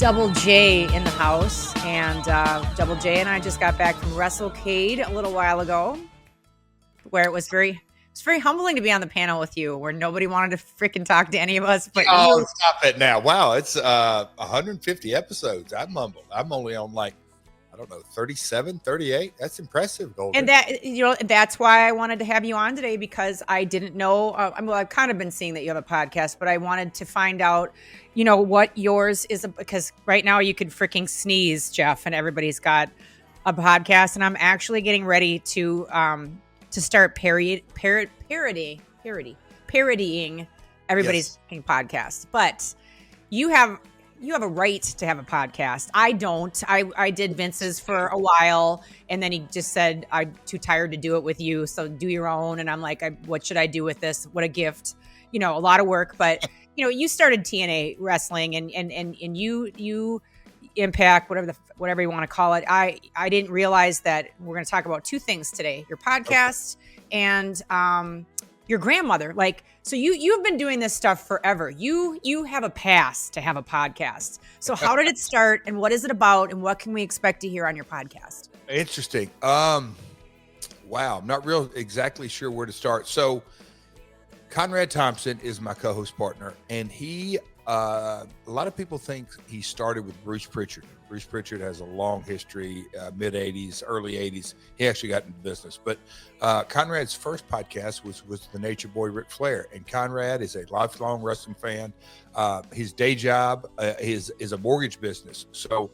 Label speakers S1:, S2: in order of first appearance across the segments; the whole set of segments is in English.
S1: Double J in the house, and Double J and I just got back from WrestleCade a little while ago, where it was very humbling to be on the panel with you, where nobody wanted to freaking talk to any of us. But
S2: you. Stop it now! Wow, it's 150 episodes. I'm humbled. I'm only on 37, 38. That's impressive, Golden.
S1: And that's why I wanted to have you on today, because I didn't know. I've kind of been seeing that you have a podcast, but I wanted to find out, what yours is, because right now you could freaking sneeze, Jeff, and everybody's got a podcast, and I'm actually getting ready to start parodying everybody's podcast. But you have a right to have a podcast. I don't. I did Vince's for a while, and then he just said, I'm too tired to do it with you, so do your own. And I'm like, what should I do with this? What a gift. A lot of work. But, you started TNA wrestling, and you Impact, whatever you want to call it. I didn't realize that we're going to talk about two things today: your podcast and your grandmother. So you've been doing this stuff forever. You have a past to have a podcast. So how did it start, and what is it about, and what can we expect to hear on your podcast?
S2: Interesting. Wow, I'm not exactly sure where to start. So Conrad Thompson is my co-host partner, and he a lot of people think he started with Bruce Pritchard. Bruce Pritchard has a long history, mid 80s, early 80s. He actually got into business. But Conrad's first podcast was the Nature Boy Ric Flair. And Conrad is a lifelong wrestling fan. His day job is a mortgage business. So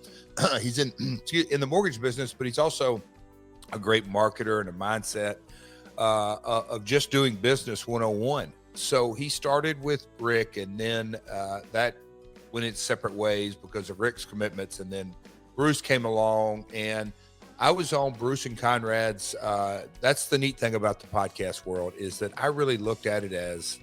S2: he's in the mortgage business, but he's also a great marketer and a mindset of just doing business 101. So he started with Rick, and then that went its separate ways because of Rick's commitments. And then Bruce came along, and I was on Bruce and Conrad's. That's the neat thing about the podcast world, is that I really looked at it as,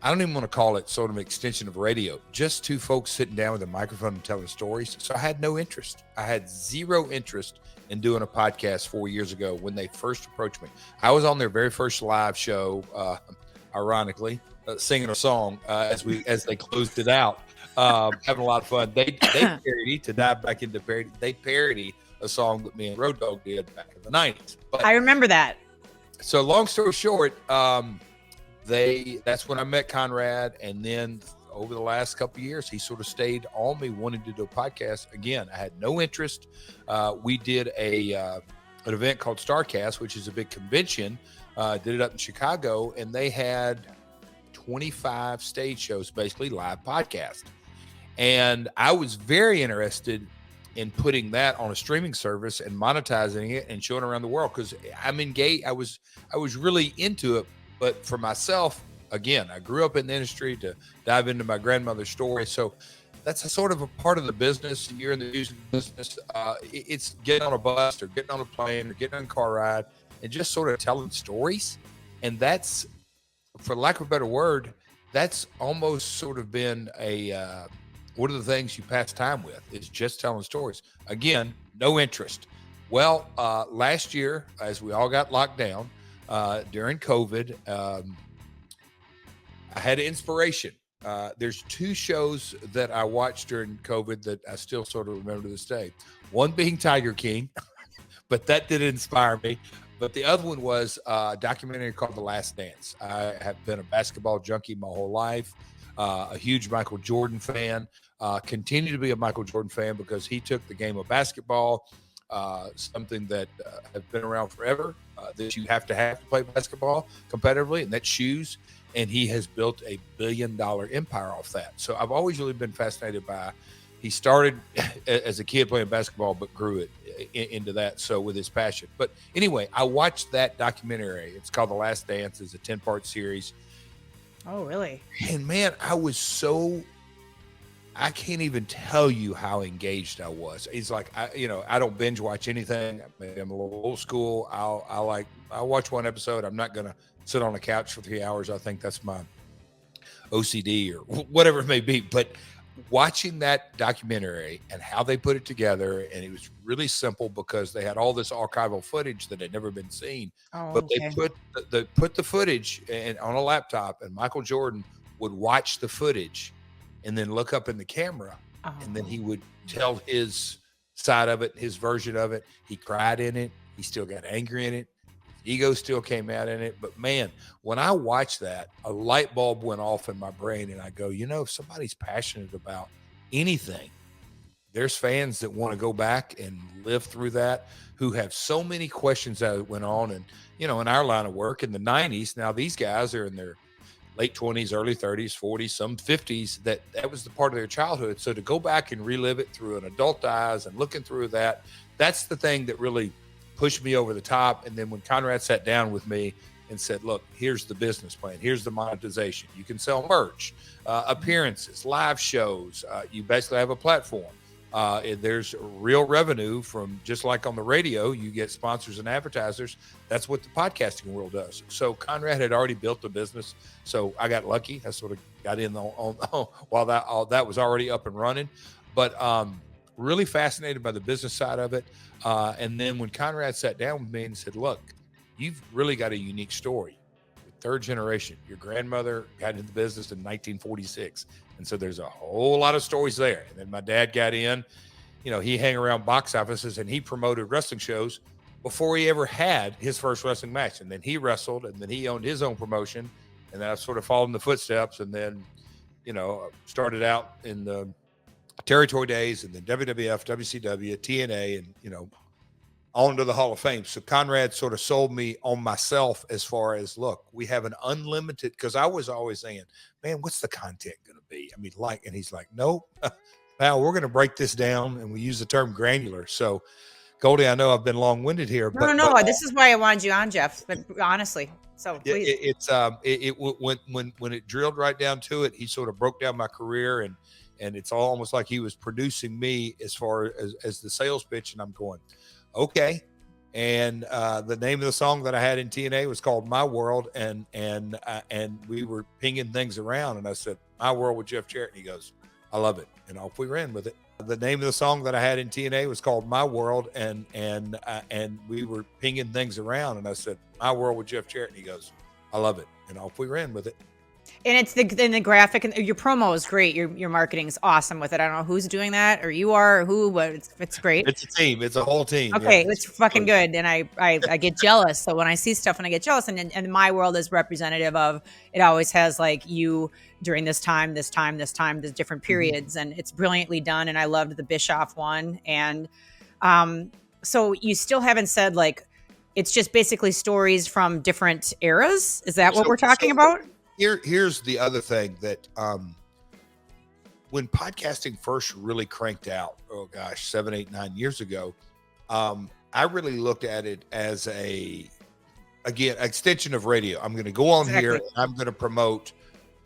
S2: I don't even want to call it sort of an extension of radio, just two folks sitting down with a microphone and telling stories. So I had no interest. I had zero interest in doing a podcast 4 years ago when they first approached me. I was on their very first live show, ironically, singing a song as they closed it out, having a lot of fun. They parody, to dive back into parody, they parody a song that me and Road Dogg did back in the 90s. But,
S1: I remember that.
S2: So long story short, that's when I met Conrad, and then over the last couple of years, he sort of stayed on me, wanting to do a podcast. Again, I had no interest. We did an event called StarCast, which is a big convention. Did it up in Chicago, and they had 25 stage shows, basically live podcast. And I was very interested in putting that on a streaming service and monetizing it and showing around the world, because I'm engaged. I was really into it. But for myself, again, I grew up in the industry to dive into my grandmother's story. So that's a sort of a part of the business. You're in the music business. It's getting on a bus or getting on a plane or getting on a car ride and just sort of telling stories. And that's, for lack of a better word, that's almost sort of been one of the things you pass time with, is just telling stories. Again, no interest. Well, last year, as we all got locked down during COVID, I had an inspiration. There's two shows that I watched during COVID that I still sort of remember to this day. One being Tiger King, but that didn't inspire me. But the other one was a documentary called The Last Dance. I have been a basketball junkie my whole life, a huge Michael Jordan fan, continue to be a Michael Jordan fan because he took the game of basketball, something that has been around forever, that you have to play basketball competitively, and that's shoes. And he has built a $1 billion empire off that. So I've always really been fascinated by, he started as a kid playing basketball, but grew it into that. So with his passion. But anyway, I watched that documentary. It's called The Last Dance. It's a 10-part series.
S1: Oh, really? And
S2: man, I can't even tell you how engaged I was. It's like, I don't binge watch anything. I'm a little old school. I'll watch one episode. I'm not going to sit on the couch for 3 hours. I think that's my OCD or whatever it may be. But watching that documentary and how they put it together, and it was really simple because they had all this archival footage that had never been seen. They put the footage on a laptop, and Michael Jordan would watch the footage and then look up in the camera and then
S1: Oh.
S2: he would tell his side of it, his version of it. He cried in it. He still got angry in it. His ego still came out in it. But man, when I watched that, a light bulb went off in my brain, and I go, if somebody's passionate about anything, there's fans that want to go back and live through that, who have so many questions that went on. And, in our line of work in the 90s, now these guys are in their late 20s, early 30s, 40s, some 50s, that was the part of their childhood. So to go back and relive it through an adult eyes and looking through that, that's the thing that really pushed me over the top. And then when Conrad sat down with me and said, look, here's the business plan. Here's the monetization. You can sell merch, appearances, live shows. You basically have a platform. There's real revenue from, just like on the radio, you get sponsors and advertisers. That's what the podcasting world does. So Conrad had already built a business. So I got lucky. I sort of got in while that was already up and running, but really fascinated by the business side of it. And then when Conrad sat down with me and said, look, you've really got a unique story. Third generation, your grandmother got into the business in 1946. And so there's a whole lot of stories there. And then my dad got in, he hung around box offices and he promoted wrestling shows before he ever had his first wrestling match. And then he wrestled, and then he owned his own promotion. And then I sort of followed in the footsteps, and then, started out in the territory days, and then WWF, WCW, TNA, and, on to the Hall of Fame. So Conrad sort of sold me on myself as far as, look, we have an unlimited, because I was always saying, man, what's the content going to be? I mean, and he's like, nope, pal, we're going to break this down. And we use the term granular. So Goldie, I know I've been long-winded here,
S1: No. This is why I wanted you on, Jeff, but honestly. So please.
S2: When it drilled right down to it, he sort of broke down my career, and it's almost like he was producing me as far as the sales pitch. And I'm going, okay. And the name of the song that I had in TNA was called My World. And we were pinging things around, and I said, My World with Jeff Jarrett. And he goes, I love it. And off we ran with it. The name of the song that I had in TNA was called My World. And we were pinging things around, and I said, My World with Jeff Jarrett. And he goes, I love it. And off we ran with it.
S1: And it's the graphic, and your promo is great. Your marketing is awesome with it. I don't know who's doing that, or you are, or who, but it's great.
S2: It's a team. It's a whole team.
S1: Okay, it's fucking good. And I get jealous. So when I see stuff and I get jealous, and My World is representative of, it always has like you during this time, there's different periods, and it's brilliantly done. And I loved the Bischoff one. And so you still haven't said, like, it's just basically stories from different eras. Is that what we're talking about?
S2: Here's the other thing that when podcasting first really cranked out, 7, 8, 9 years ago, I really looked at it as extension of radio. I'm going to go on here, and I'm going to promote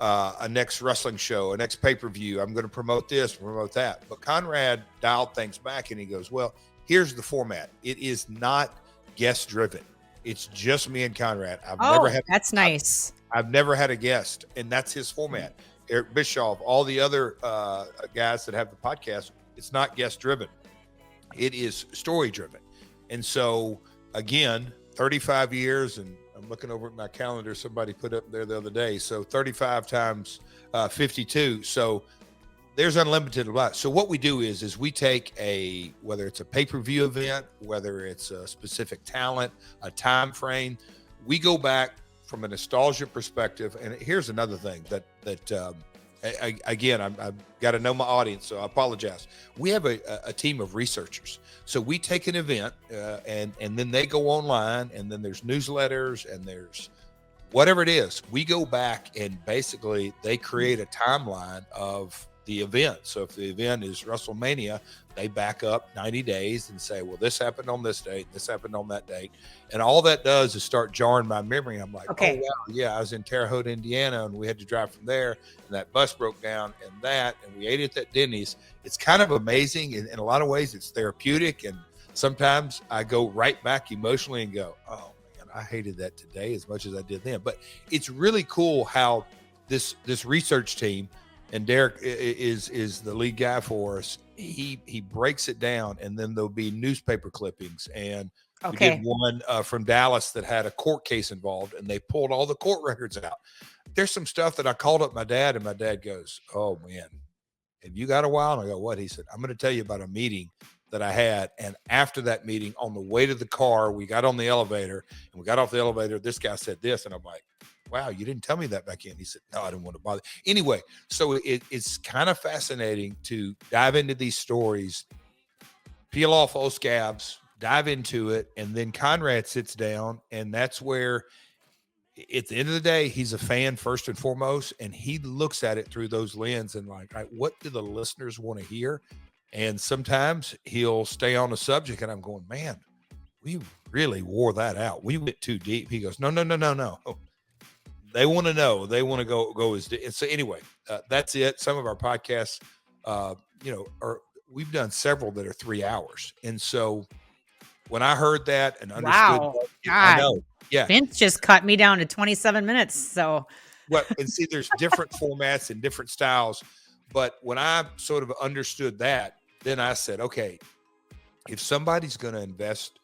S2: a next wrestling show, a next pay-per-view. I'm going to promote this, promote that. But Conrad dialed things back, and he goes, well, here's the format. It is not guest driven. It's just me and Conrad.
S1: That's nice.
S2: I've never had a guest, and that's his format. Eric Bischoff, all the other guys that have the podcast, it's not guest driven. It is story driven. And so again, 35 years, and I'm looking over at my calendar, somebody put up there the other day. So 35 times 52. So there's unlimited amount. So what we do is we take whether it's a pay-per-view event, whether it's a specific talent, a time frame, we go back from a nostalgia perspective. And here's another thing that again, I've got to know my audience, so I apologize. We have a team of researchers. So we take an event and then they go online, and then there's newsletters, and there's whatever it is. We go back, and basically they create a timeline of the event. So if the event is WrestleMania, they back up 90 days and say, well, this happened on this date, this happened on that date. And all that does is start jarring my memory. I'm like,
S1: okay.
S2: Oh, wow, yeah, I was in Terre Haute, Indiana, and we had to drive from there, and that bus broke down, and we ate at that Denny's. It's kind of amazing. In a lot of ways, it's therapeutic. And sometimes I go right back emotionally and go, oh, man, I hated that today as much as I did then. But it's really cool how this research team, and Derek is the lead guy for us. He breaks it down, and then there'll be newspaper clippings. And we did one from Dallas that had a court case involved, and they pulled all the court records out. There's some stuff that I called up my dad, and my dad goes, oh man, have you got a while? And I go, what? He said, I'm going to tell you about a meeting that I had. And after that meeting, on the way to the car, we got on the elevator and we got off the elevator. This guy said this. And I'm like, wow, you didn't tell me that back in. He said, no, I didn't want to bother. Anyway, so it's kind of fascinating to dive into these stories, peel off those scabs, dive into it. And then Conrad sits down, and that's where at the end of the day, he's a fan first and foremost, and he looks at it through those lens and like, what do the listeners want to hear? And sometimes he'll stay on the subject, and I'm going, man, we really wore that out. We went too deep. He goes, no. They want to know. They want to go as deep. And so anyway, that's it. Some of our podcasts, we've done several that are 3 hours. And so when I heard that and understood,
S1: wow,
S2: I know. Yeah.
S1: Vince just cut me down to 27 minutes. So,
S2: well, and see, there's different formats and different styles. But when I sort of understood that, then I said, okay, if somebody's going to invest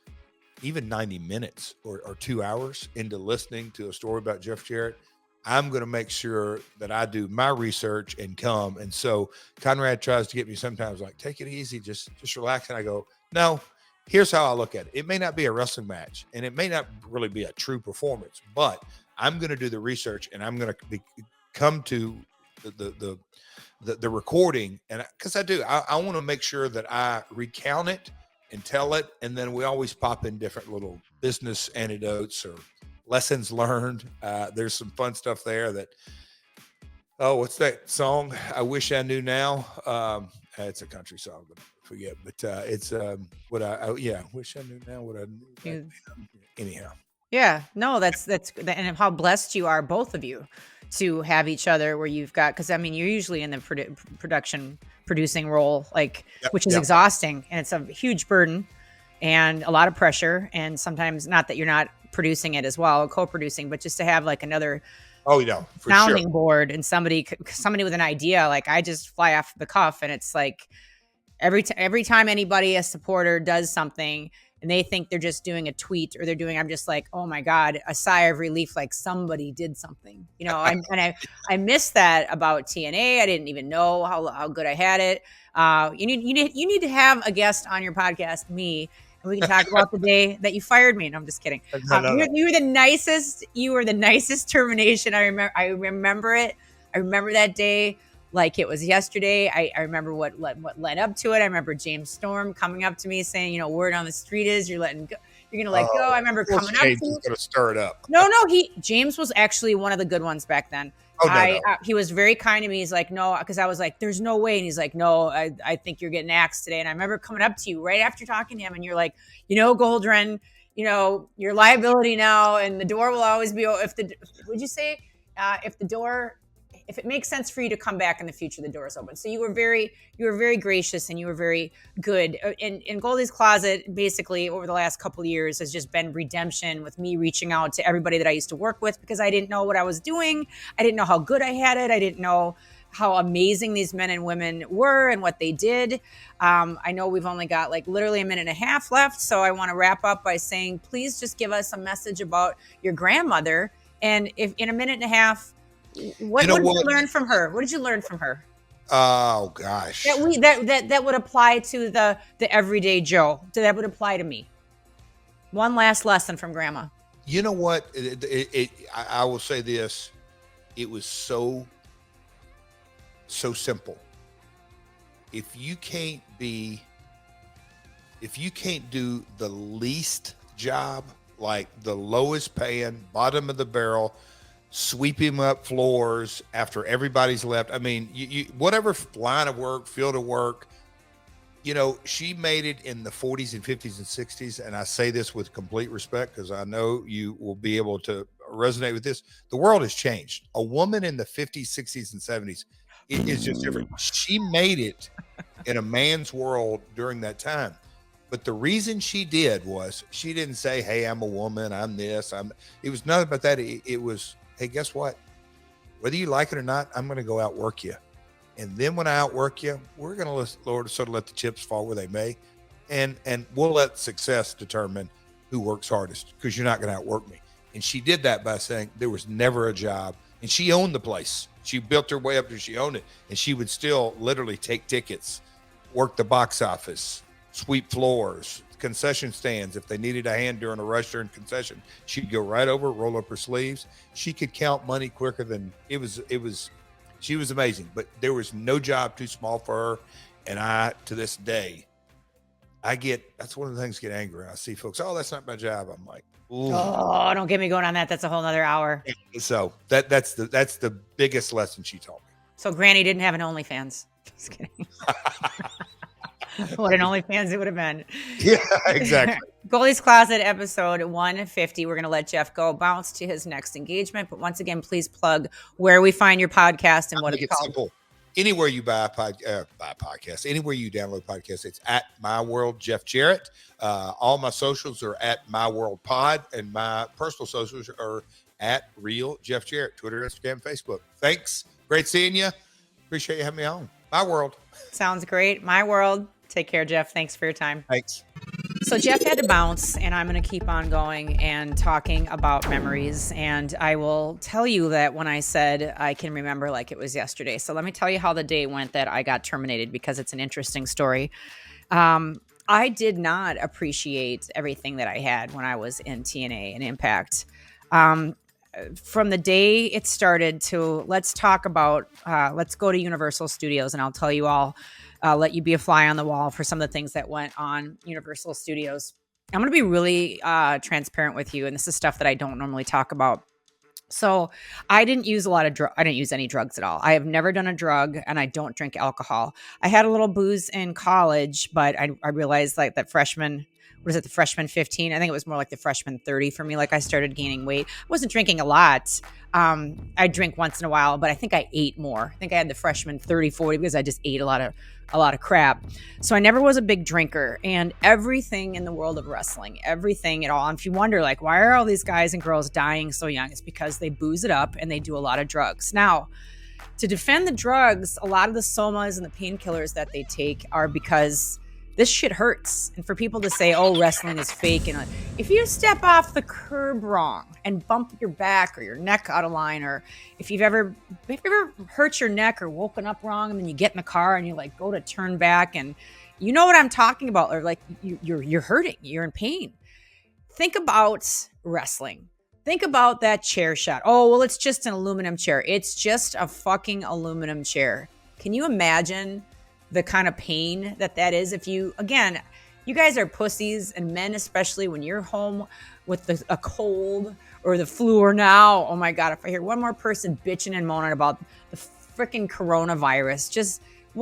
S2: even 90 minutes or 2 hours into listening to a story about Jeff Jarrett, I'm going to make sure that I do my research and come. And so Conrad tries to get me sometimes like, take it easy, just relax. And I go, no. Here's how I look at it. It may not be a wrestling match, and it may not really be a true performance, but I'm going to do the research, and I'm going to come to the recording, and because I want to make sure that I recount it and tell it, and then we always pop in different little business anecdotes or lessons learned. There's some fun stuff there that. Oh, what's that song? I Wish I Knew Now. It's a country song, but I forget. But it's what I wish I knew now what I knew. Anyhow.
S1: Yeah, no, that's and how blessed you are, both of you, to have each other where you've got, because I mean, you're usually in the producing role, like, which is exhausting, and it's a huge burden and a lot of pressure. And sometimes, not that you're not producing it as well, co-producing, but just to have like another sounding board and somebody with an idea. Like, I just fly off the cuff, and it's like every time anybody, a supporter, does something and they think they're just doing a tweet or I'm just like, oh my God, a sigh of relief, like somebody did something, I miss that about TNA. I didn't even know how good I had it. You need to have a guest on your podcast, me, and we can talk about the day that you fired me. No, I'm just kidding. You were the nicest. You were the nicest termination. I remember it. I remember that day like it was yesterday. I remember what led up to it. I remember James Storm coming up to me saying, word on the street is you're going to let go. I remember coming up to
S2: James was going to stir it up.
S1: No, James was actually one of the good ones back then. He was very kind to me. He's like, no, because I was like, there's no way. And he's like, no, I think you're getting axed today. And I remember coming up to you right after talking to him, and you're like, Goldren, your liability now, and the door will always be, if it makes sense for you to come back in the future, the door is open. So you were very gracious, and you were very good. In Goldie's Closet, basically over the last couple of years, has just been redemption, with me reaching out to everybody that I used to work with, because I didn't know what I was doing. I didn't know how good I had it. I didn't know how amazing these men and women were and what they did. I know we've only got like literally a minute and a half left. So I want to wrap up by saying, please just give us a message about your grandmother. And if in a minute and a half, what did you learn from her? What did you learn from her?
S2: Oh gosh,
S1: that would apply to the everyday Joe. That would apply to me. One last lesson from Grandma.
S2: You know what? I will say this: it was so simple. If you can't do the least job, like the lowest paying, bottom of the barrel, sweeping up floors after everybody's left. I mean, you whatever line of work, field of work, she made it in the 40s and 50s and 60s. And I say this with complete respect, because I know you will be able to resonate with this. The world has changed. A woman in the 50s, 60s, and 70s, it is just different. She made it in a man's world during that time. But the reason she did was she didn't say, hey, I'm a woman, I'm this, it was nothing but that. It was, hey, guess what? Whether you like it or not, I'm going to go outwork you. And then when I outwork you, we're going to sort of let the chips fall where they may. And we'll let success determine who works hardest, because you're not going to outwork me. And she did that by saying there was never a job And she owned the place. She built her way up to she owned it. And she would still literally take tickets, work the box office, sweep floors, concession stands. If they needed a hand during a rush during concession, she'd go right over, roll up her sleeves. She could count money quicker than she was amazing. But there was no job too small for her. And to this day, that's one of the things I get angry. I see folks, oh, that's not my job. I'm like, ooh.
S1: Oh, don't get me going on that. That's a whole nother hour.
S2: So that's the biggest lesson she taught me.
S1: So Granny didn't have an OnlyFans. Just kidding. What an OnlyFans it would have been.
S2: Yeah, exactly.
S1: Goldie's Closet episode 150. We're going to let Jeff go bounce to his next engagement. But once again, please plug where we find your podcast and what it's called.
S2: Simple. Anywhere you buy podcast, anywhere you download podcasts, it's at My World Jeff Jarrett. All my socials are at My World Pod, and my personal socials are at Real Jeff Jarrett, Twitter, Instagram, Facebook. Thanks. Great seeing you. Appreciate you having me on. My World.
S1: Sounds great. My World. Take care, Jeff. Thanks for your time.
S2: Thanks.
S1: So Jeff had to bounce, and I'm going to keep on going and talking about memories. And I will tell you that when I said I can remember like it was yesterday. So let me tell you how the day went that I got terminated, because it's an interesting story. I did not appreciate everything that I had when I was in TNA and Impact. From the day it started to let's go to Universal Studios, and I'll tell you all. Let you be a fly on the wall for some of the things that went on Universal Studios. I'm going to be really transparent with you, and this is stuff that I don't normally talk about. So I didn't use I didn't use any drugs at all. I have never done a drug, and I don't drink alcohol. I had a little booze in college, but I realized like that freshman, the freshman 15? I think it was more like the freshman 30 for me. Like I started gaining weight. I wasn't drinking a lot. I drink once in a while, but I think I ate more. I think I had the freshman 30, 40 because I just ate a lot of crap. So I never was a big drinker, and everything in the world of wrestling, everything at all. And if you wonder, like, why are all these guys and girls dying so young? It's because they booze it up and they do a lot of drugs. Now, to defend the drugs, a lot of the somas and the painkillers that they take are because this shit hurts. And for people to say, oh, wrestling is fake. And if you step off the curb wrong and bump your back or your neck out of line, or if you've ever hurt your neck or woken up wrong, and then you get in the car and you like go to turn back, and you know what I'm talking about, or like you're hurting, you're in pain. Think about wrestling. Think about that chair shot. Oh, well, it's just an aluminum chair. It's just a fucking aluminum chair. Can you imagine the kind of pain that is? If you guys are pussies, and men especially, when you're home with a cold or the flu, or now, oh my God, if I hear one more person bitching and moaning about the freaking coronavirus,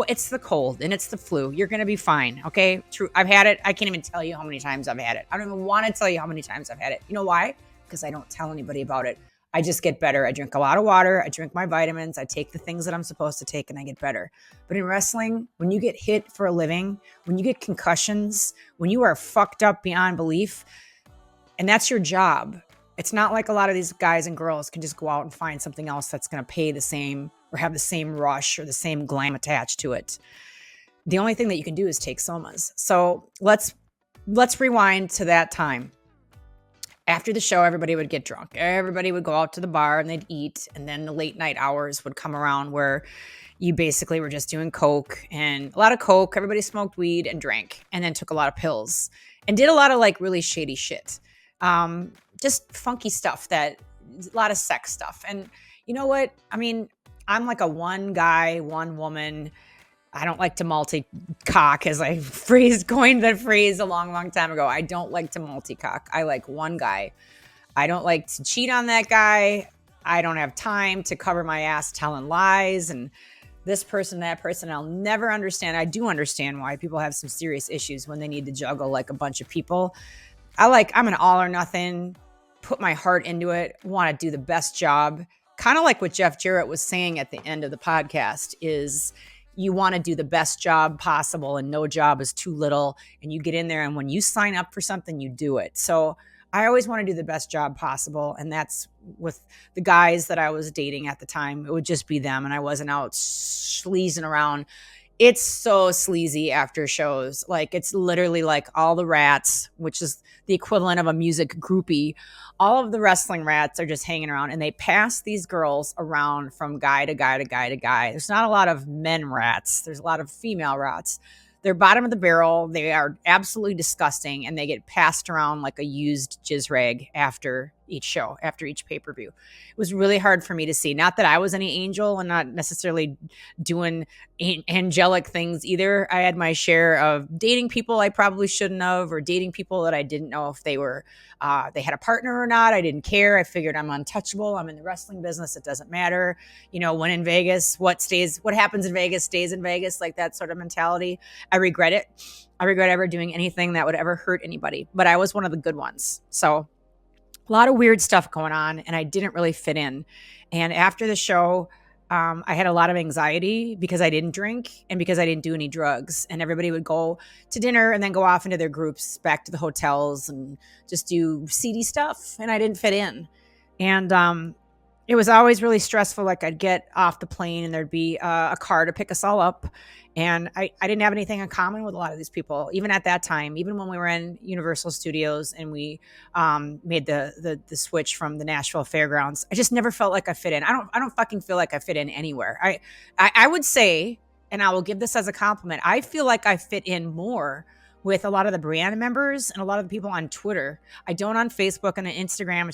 S1: it's the cold and it's the flu. You're going to be fine. Okay. True. I've had it. I can't even tell you how many times I've had it. I don't even want to tell you how many times I've had it. You know why? Because I don't tell anybody about it. I just get better. I drink a lot of water. I drink my vitamins. I take the things that I'm supposed to take, and I get better. But in wrestling, when you get hit for a living, when you get concussions, when you are fucked up beyond belief, and that's your job, it's not like a lot of these guys and girls can just go out and find something else that's going to pay the same or have the same rush or the same glam attached to it. The only thing that you can do is take somas. So let's rewind to that time. After the show, everybody would get drunk. Everybody would go out to the bar and they'd eat. And then the late night hours would come around where you basically were just doing coke, and a lot of coke. Everybody smoked weed and drank, and then took a lot of pills and did a lot of like really shady shit. Just funky stuff, a lot of sex stuff. And you know what? I mean, I'm like a one guy, one woman. I don't like to multi-cock, as I coined the phrase a long, long time ago. I don't like to multi-cock. I like one guy. I don't like to cheat on that guy. I don't have time to cover my ass telling lies and this person, that person. I'll never understand. I do understand why people have some serious issues when they need to juggle like a bunch of people. I'm an all or nothing, put my heart into it, want to do the best job. Kind of like what Jeff Jarrett was saying at the end of the podcast is, you want to do the best job possible, and no job is too little. And you get in there, and when you sign up for something, you do it. So I always want to do the best job possible. And that's with the guys that I was dating at the time. It would just be them. And I wasn't out sleazing around It's so sleazy after shows. Like, it's literally like all the rats, which is the equivalent of a music groupie. All of the wrestling rats are just hanging around, and they pass these girls around from guy to guy to guy to guy. There's not a lot of men rats. There's a lot of female rats. They're bottom of the barrel. They are absolutely disgusting, and they get passed around like a used jizz rag after each show, after each pay-per-view. It was really hard for me to see. Not that I was any angel and not necessarily doing angelic things either. I had my share of dating people I probably shouldn't have, or dating people that I didn't know if they were they had a partner or not. I didn't care. I figured I'm untouchable. I'm in the wrestling business. It doesn't matter. When in Vegas, what happens in Vegas stays in Vegas, like that sort of mentality. I regret it. I regret ever doing anything that would ever hurt anybody, but I was one of the good ones. So a lot of weird stuff going on, and I didn't really fit in. And after the show, I had a lot of anxiety because I didn't drink and because I didn't do any drugs. And everybody would go to dinner and then go off into their groups back to the hotels and just do seedy stuff. And I didn't fit in. And it was always really stressful. Like, I'd get off the plane and there'd be a car to pick us all up. And I didn't have anything in common with a lot of these people, even at that time, even when we were in Universal Studios and we made the switch from the Nashville Fairgrounds. I just never felt like I fit in. I don't fucking feel like I fit in anywhere. I would say, and I will give this as a compliment, I feel like I fit in more with a lot of the brand members and a lot of the people on Twitter. I don't on Facebook and on Instagram.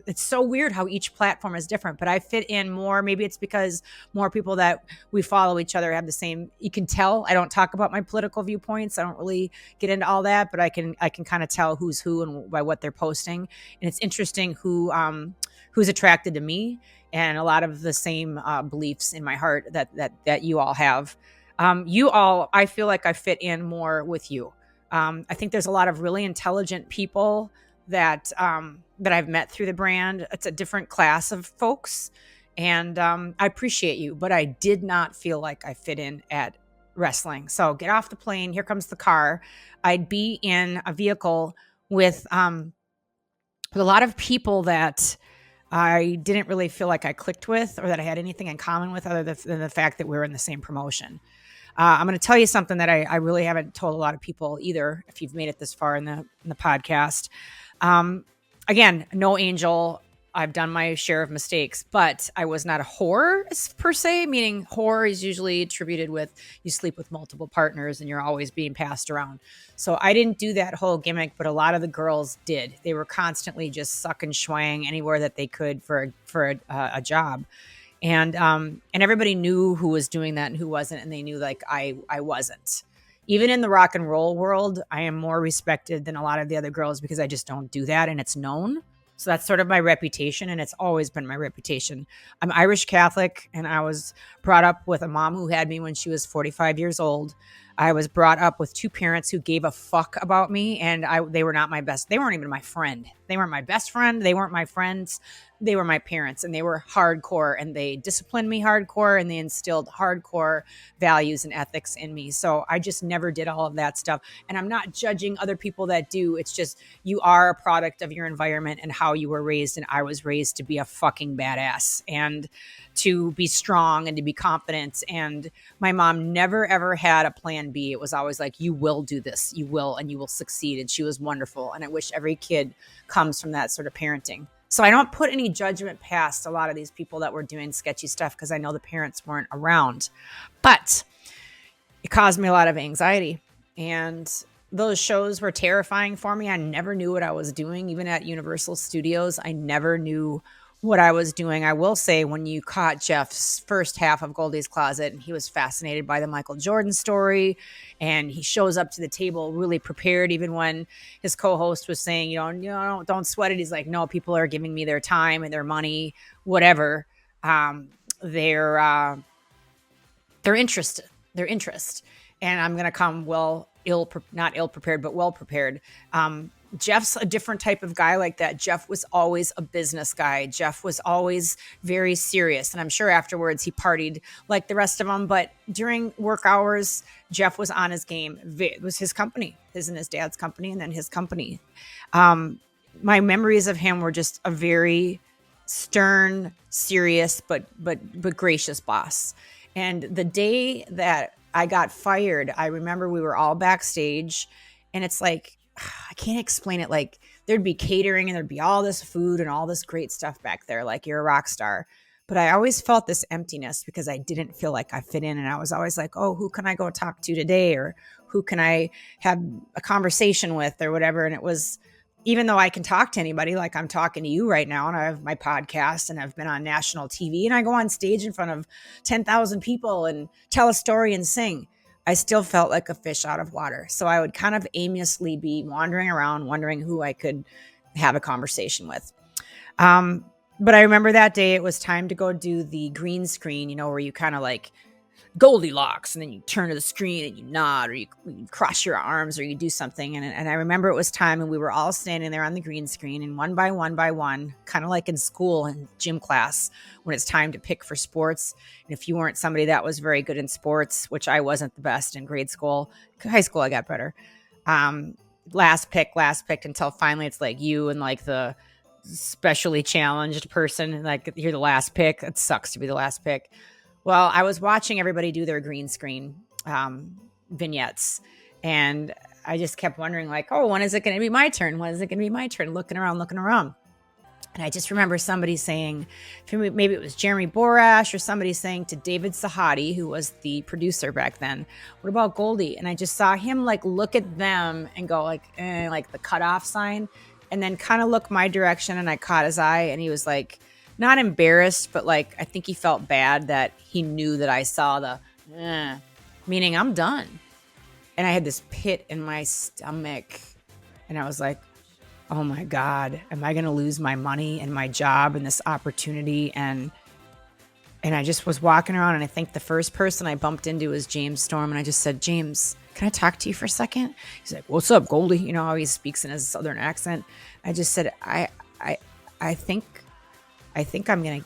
S1: It's so weird how each platform is different, but I fit in more. Maybe it's because more people that we follow each other have the same, you can tell. I don't talk about my political viewpoints. I don't really get into all that, but I can kind of tell who's who and by what they're posting. And it's interesting who's attracted to me, and a lot of the same beliefs in my heart that you all have. I feel like I fit in more with you. I think there's a lot of really intelligent people that I've met through the brand. It's a different class of folks, and I appreciate you, but I did not feel like I fit in at wrestling. So get off the plane. Here comes the car. I'd be in a vehicle with a lot of people that I didn't really feel like I clicked with, or that I had anything in common with, other than the fact that we were in the same promotion. I'm going to tell you something that I really haven't told a lot of people either, if you've made it this far in the podcast. Again, no angel. I've done my share of mistakes, but I was not a whore per se, meaning whore is usually attributed with you sleep with multiple partners and you're always being passed around. So I didn't do that whole gimmick, but a lot of the girls did. They were constantly just sucking schwang anywhere that they could for a job. And everybody knew who was doing that and who wasn't. And they knew like I wasn't. Even in the rock and roll world, I am more respected than a lot of the other girls because I just don't do that. And it's known. So that's sort of my reputation. And it's always been my reputation. I'm Irish Catholic, and I was brought up with a mom who had me when she was 45 years old. I was brought up with two parents who gave a fuck about me, and they were not my best. They weren't even my friend. They weren't my best friend. They weren't my friends. They were my parents, and they were hardcore, and they disciplined me hardcore, and they instilled hardcore values and ethics in me. So I just never did all of that stuff. And I'm not judging other people that do. It's just you are a product of your environment and how you were raised. And I was raised to be a fucking badass and to be strong and to be confident. And my mom never, ever had a plan B. It was always like, you will do this, you will, and you will succeed. And she was wonderful. And I wish every kid comes from that sort of parenting. So I don't put any judgment past a lot of these people that were doing sketchy stuff because I know the parents weren't around. But it caused me a lot of anxiety. And those shows were terrifying for me. I never knew what I was doing. Even at Universal Studios, I never knew what I was doing. I will say, when you caught Jeff's first half of Goldie's Closet and he was fascinated by the Michael Jordan story, and he shows up to the table really prepared, even when his co-host was saying, don't sweat it. He's like, no, people are giving me their time and their money, whatever. They're interested. Their interest. And I'm going to come not ill prepared, but well prepared. Jeff's a different type of guy like that. Jeff was always a business guy. Jeff was always very serious. And I'm sure afterwards he partied like the rest of them. But during work hours, Jeff was on his game. It was his company, his and his dad's company, and then his company. My memories of him were just a very stern, serious, but gracious boss. And the day that I got fired. I remember we were all backstage, and it's like, I can't explain it. Like, there'd be catering and there'd be all this food and all this great stuff back there. Like, you're a rock star. But I always felt this emptiness because I didn't feel like I fit in. And I was always like, oh, who can I go talk to today? Or who can I have a conversation with or whatever? And it was, even though I can talk to anybody, like I'm talking to you right now, and I have my podcast and I've been on national TV and I go on stage in front of 10,000 people and tell a story and sing, I still felt like a fish out of water. So I would kind of aimlessly be wandering around, wondering who I could have a conversation with. But I remember that day it was time to go do the green screen, you know, where you kind of like Goldilocks and then you turn to the screen and you nod or you cross your arms or you do something. And I remember it was time and we were all standing there on the green screen, and one by one, kind of like in school and gym class when it's time to pick for sports. And if you weren't somebody that was very good in sports, which I wasn't the best in grade school, high school I got better. Last pick until finally it's like you and like the specially challenged person, like you're the last pick. It sucks to be the last pick. Well, I was watching everybody do their green screen vignettes, and I just kept wondering, like, oh, when is it going to be my turn? When is it going to be my turn? Looking around. And I just remember somebody saying, maybe it was Jeremy Borash or somebody saying to David Sahadi, who was the producer back then, what about Goldy? And I just saw him like look at them and go like the cutoff sign, and then kind of look my direction, and I caught his eye, and he was like, not embarrassed, but like, I think he felt bad that he knew that I saw the, meaning I'm done. And I had this pit in my stomach, and I was like, oh my God, am I going to lose my money and my job and this opportunity? And I just was walking around, and I think the first person I bumped into was James Storm. And I just said, James, can I talk to you for a second? He's like, what's up, Goldie? You know how he speaks in his Southern accent. I just said, I think I'm getting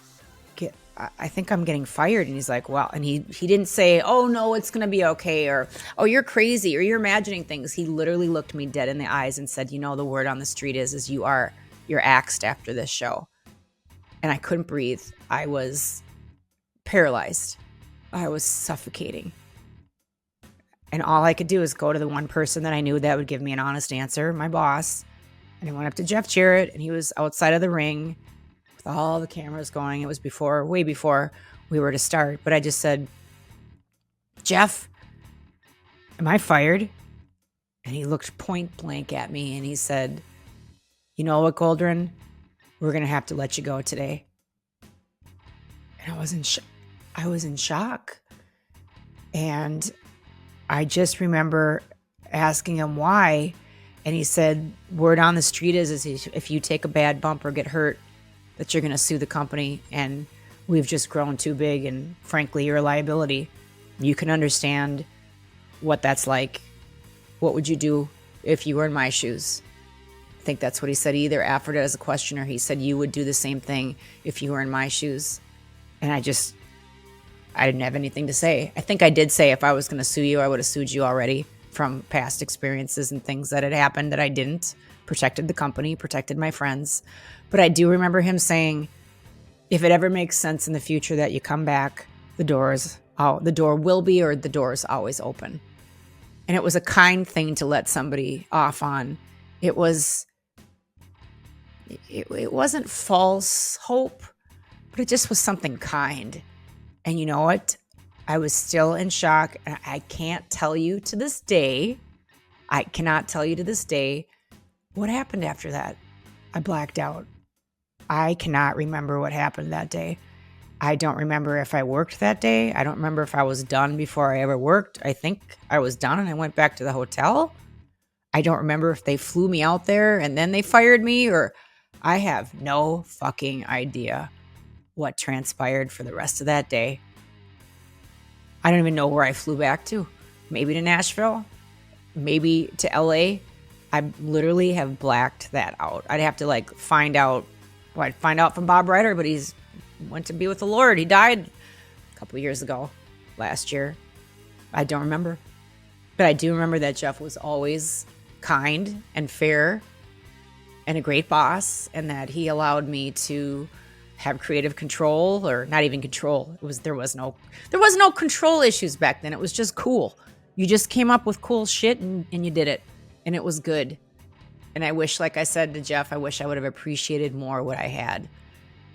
S1: fired. And he's like, well, and he didn't say, oh no, it's going to be okay. Or, oh, you're crazy, or you're imagining things. He literally looked me dead in the eyes and said, you know, the word on the street is you're axed after this show. And I couldn't breathe. I was paralyzed. I was suffocating. And all I could do is go to the one person that I knew that would give me an honest answer, my boss. And I went up to Jeff Jarrett, and he was outside of the ring with all the cameras going. It was way before we were to start. But I just said, Jeff, am I fired? And he looked point blank at me, and he said, you know what, Goldrin? We're going to have to let you go today. And I was in shock. And I just remember asking him why. And he said, word on the street is if you take a bad bump or get hurt, that you're going to sue the company, and we've just grown too big, and frankly, you're a liability. You can understand what that's like. What would you do if you were in my shoes? I think that's what he said. He either offered it as a question, or he said you would do the same thing if you were in my shoes. And I didn't have anything to say. I think I did say if I was going to sue you, I would have sued you already from past experiences and things that had happened that I didn't. Protected the company, protected my friends. But I do remember him saying, if it ever makes sense in the future that you come back, the door will be, or the door is always open. And it was a kind thing to let somebody off on. It wasn't false hope, but it just was something kind. And you know what? I was still in shock. And I cannot tell you to this day what happened after that. I blacked out. I cannot remember what happened that day. I don't remember if I worked that day. I don't remember if I was done before I ever worked. I think I was done and I went back to the hotel. I don't remember if they flew me out there and then they fired me, or I have no fucking idea what transpired for the rest of that day. I don't even know where I flew back to. Maybe to Nashville, maybe to LA. I literally have blacked that out. I'd have to find out. Well, I'd find out from Bob Ryder, but he's went to be with the Lord. He died a couple of years ago, last year. I don't remember. But I do remember that Jeff was always kind and fair and a great boss, and that he allowed me to have creative control, or not even control. There was no control issues back then. It was just cool. You just came up with cool shit and you did it, and it was good. And I wish, like I said to Jeff, I wish I would have appreciated more what I had.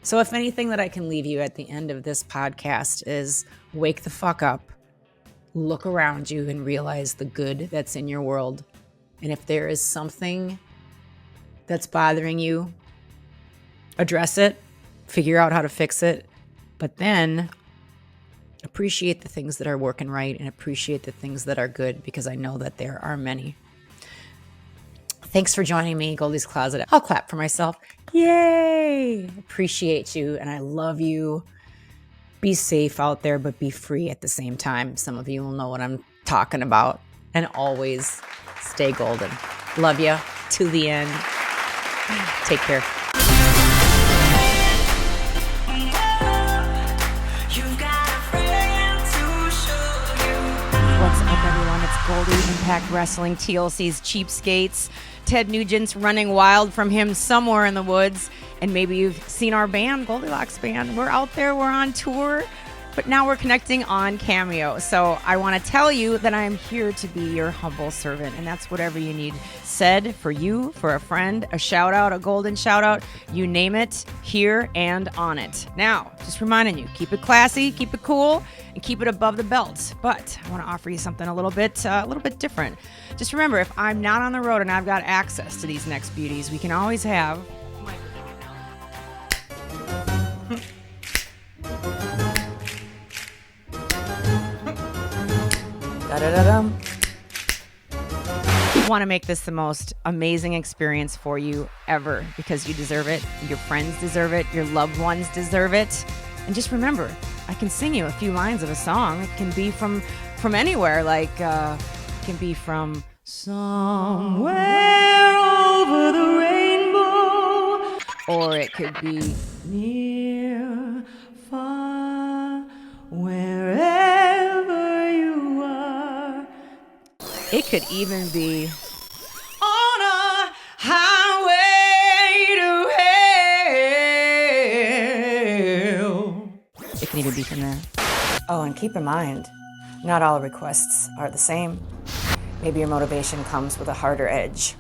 S1: So if anything that I can leave you at the end of this podcast is wake the fuck up, look around you and realize the good that's in your world. And if there is something that's bothering you, address it, figure out how to fix it, but then appreciate the things that are working right and appreciate the things that are good, because I know that there are many. Thanks for joining me, Goldie's Closet. I'll clap for myself. Yay! Appreciate you, and I love you. Be safe out there, but be free at the same time. Some of you will know what I'm talking about. And always stay golden. Love you to the end. Take care. What's up, everyone? It's Goldy, Impact Wrestling, TLC's Cheapskates. Ted Nugent's running wild from him somewhere in the woods. And maybe you've seen our band, Goldilocks Band. We're out there, we're on tour, but now we're connecting on Cameo. So I want to tell you that I'm here to be your humble servant, and that's whatever you need said for you, for a friend, a shout out, a golden shout out, you name it, here and on it. Now, just reminding you, keep it classy, keep it cool, and keep it above the belt. But I want to offer you something a little bit different. Just remember, if I'm not on the road and I've got access to these next beauties, we can always have Da-da-da-dum. I want to make this the most amazing experience for you ever, because you deserve it, your friends deserve it, your loved ones deserve it. And just remember, I can sing you a few lines of a song. It can be from anywhere, like it can be from somewhere over the rainbow, or it could be near, far, wherever you are. It could even be on a highway to hell. It can even be from there. Oh, and keep in mind, not all requests are the same. Maybe your motivation comes with a harder edge.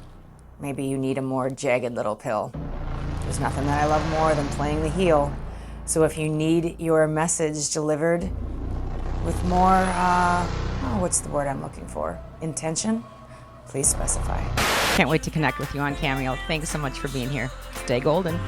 S1: Maybe you need a more jagged little pill. There's nothing that I love more than playing the heel. So if you need your message delivered with more, what's the word I'm looking for? Intention? Please specify. Can't wait to connect with you on Cameo. Thanks so much for being here. Stay golden.